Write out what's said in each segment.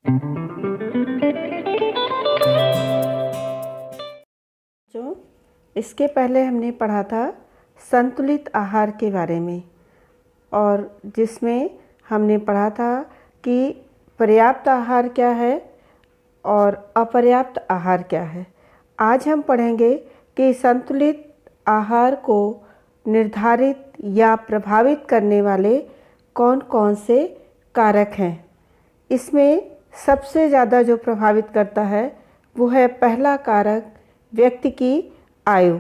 जो इसके पहले हमने पढ़ा था संतुलित आहार के बारे में, और जिसमें हमने पढ़ा था कि पर्याप्त आहार क्या है और अपर्याप्त आहार क्या है। आज हम पढ़ेंगे कि संतुलित आहार को निर्धारित या प्रभावित करने वाले कौन कौन से कारक हैं। इसमें सबसे ज़्यादा जो प्रभावित करता है वो है पहला कारक व्यक्ति की आयु।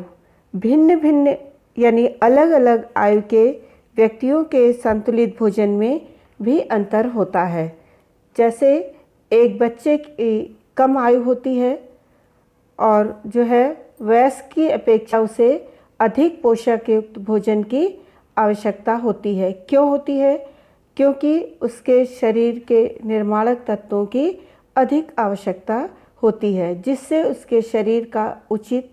भिन्न भिन्न यानी अलग अलग आयु के व्यक्तियों के संतुलित भोजन में भी अंतर होता है। जैसे एक बच्चे की कम आयु होती है और जो है वयस्क की अपेक्षा उसे अधिक पोषक युक्त भोजन की आवश्यकता होती है। क्यों होती है? क्योंकि उसके शरीर के निर्माणक तत्वों की अधिक आवश्यकता होती है, जिससे उसके शरीर का उचित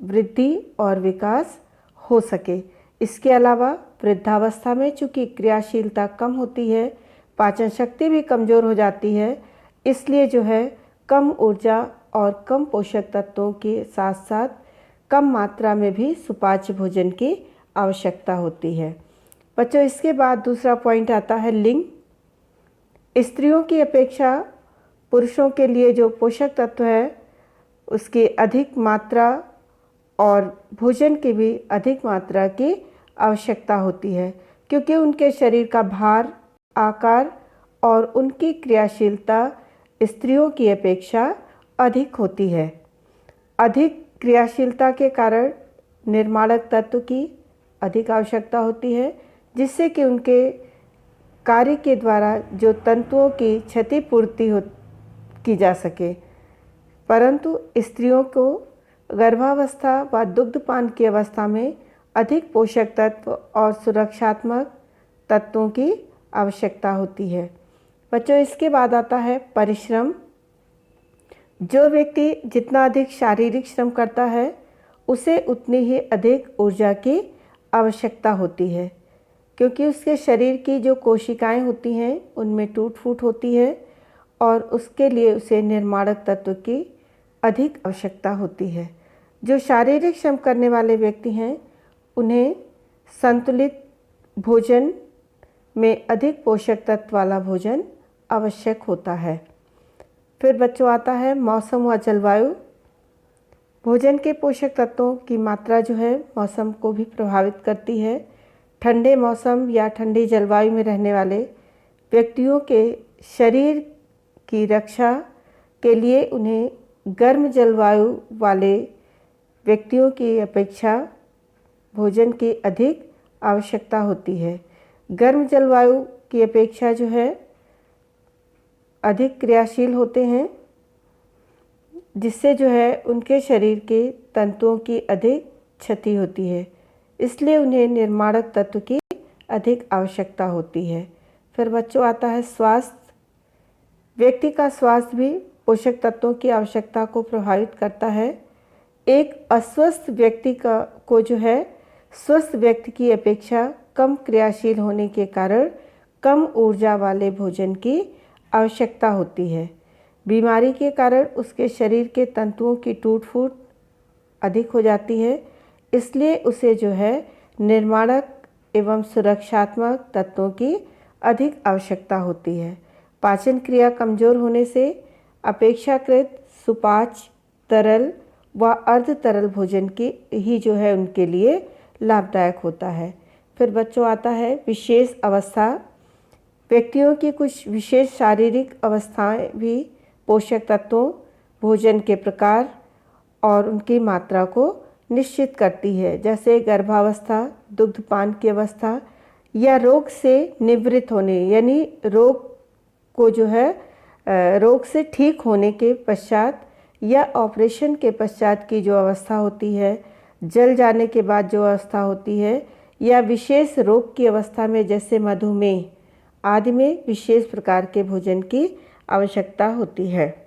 वृद्धि और विकास हो सके। इसके अलावा वृद्धावस्था में चूँकि क्रियाशीलता कम होती है, पाचन शक्ति भी कमज़ोर हो जाती है, इसलिए जो है कम ऊर्जा और कम पोषक तत्वों के साथ साथ कम मात्रा में भी सुपाच्य भोजन की आवश्यकता होती है। बच्चों, इसके बाद दूसरा पॉइंट आता है लिंग। स्त्रियों की अपेक्षा पुरुषों के लिए जो पोषक तत्व है उसकी अधिक मात्रा और भोजन की भी अधिक मात्रा की आवश्यकता होती है, क्योंकि उनके शरीर का भार, आकार और उनकी क्रियाशीलता स्त्रियों की अपेक्षा अधिक होती है। अधिक क्रियाशीलता के कारण निर्माणक तत्व की अधिक आवश्यकता होती है, जिससे कि उनके कार्य के द्वारा जो तंतुओं की क्षतिपूर्ति की जा सके। परंतु स्त्रियों को गर्भावस्था व दुग्धपान की अवस्था में अधिक पोषक तत्व और सुरक्षात्मक तत्वों की आवश्यकता होती है। बच्चों, इसके बाद आता है परिश्रम। जो व्यक्ति जितना अधिक शारीरिक श्रम करता है उसे उतनी ही अधिक ऊर्जा की आवश्यकता होती है, क्योंकि उसके शरीर की जो कोशिकाएं होती हैं उनमें टूट फूट होती है और उसके लिए उसे निर्माणक तत्व की अधिक आवश्यकता होती है। जो शारीरिक श्रम करने वाले व्यक्ति हैं उन्हें संतुलित भोजन में अधिक पोषक तत्व वाला भोजन आवश्यक होता है। फिर बच्चों आता है मौसम व जलवायु। भोजन के पोषक तत्वों की मात्रा जो है मौसम को भी प्रभावित करती है। ठंडे मौसम या ठंडी जलवायु में रहने वाले व्यक्तियों के शरीर की रक्षा के लिए उन्हें गर्म जलवायु वाले व्यक्तियों की अपेक्षा भोजन की अधिक आवश्यकता होती है। गर्म जलवायु की अपेक्षा जो है अधिक क्रियाशील होते हैं, जिससे जो है उनके शरीर के तंतुओं की अधिक क्षति होती है, इसलिए उन्हें निर्माणक तत्व की अधिक आवश्यकता होती है। फिर बच्चों आता है स्वास्थ्य। व्यक्ति का स्वास्थ्य भी पोषक तत्वों की आवश्यकता को प्रभावित करता है। एक अस्वस्थ व्यक्ति को जो है स्वस्थ व्यक्ति की अपेक्षा कम क्रियाशील होने के कारण कम ऊर्जा वाले भोजन की आवश्यकता होती है। बीमारी के कारण उसके शरीर के तंतुओं की टूट फूट अधिक हो जाती है, इसलिए उसे जो है निर्माणक एवं सुरक्षात्मक तत्वों की अधिक आवश्यकता होती है। पाचन क्रिया कमज़ोर होने से अपेक्षाकृत सुपाच्य, तरल व अर्ध तरल भोजन की ही जो है उनके लिए लाभदायक होता है। फिर बच्चों आता है विशेष अवस्था। व्यक्तियों की कुछ विशेष शारीरिक अवस्थाएं भी पोषक तत्वों, भोजन के प्रकार और उनकी मात्रा को निश्चित करती है, जैसे गर्भावस्था, दुग्धपान की अवस्था या रोग से निवृत्त होने यानी रोग को जो है रोग से ठीक होने के पश्चात या ऑपरेशन के पश्चात की जो अवस्था होती है, जल जाने के बाद जो अवस्था होती है, या विशेष रोग की अवस्था में जैसे मधुमेह आदि में विशेष प्रकार के भोजन की आवश्यकता होती है।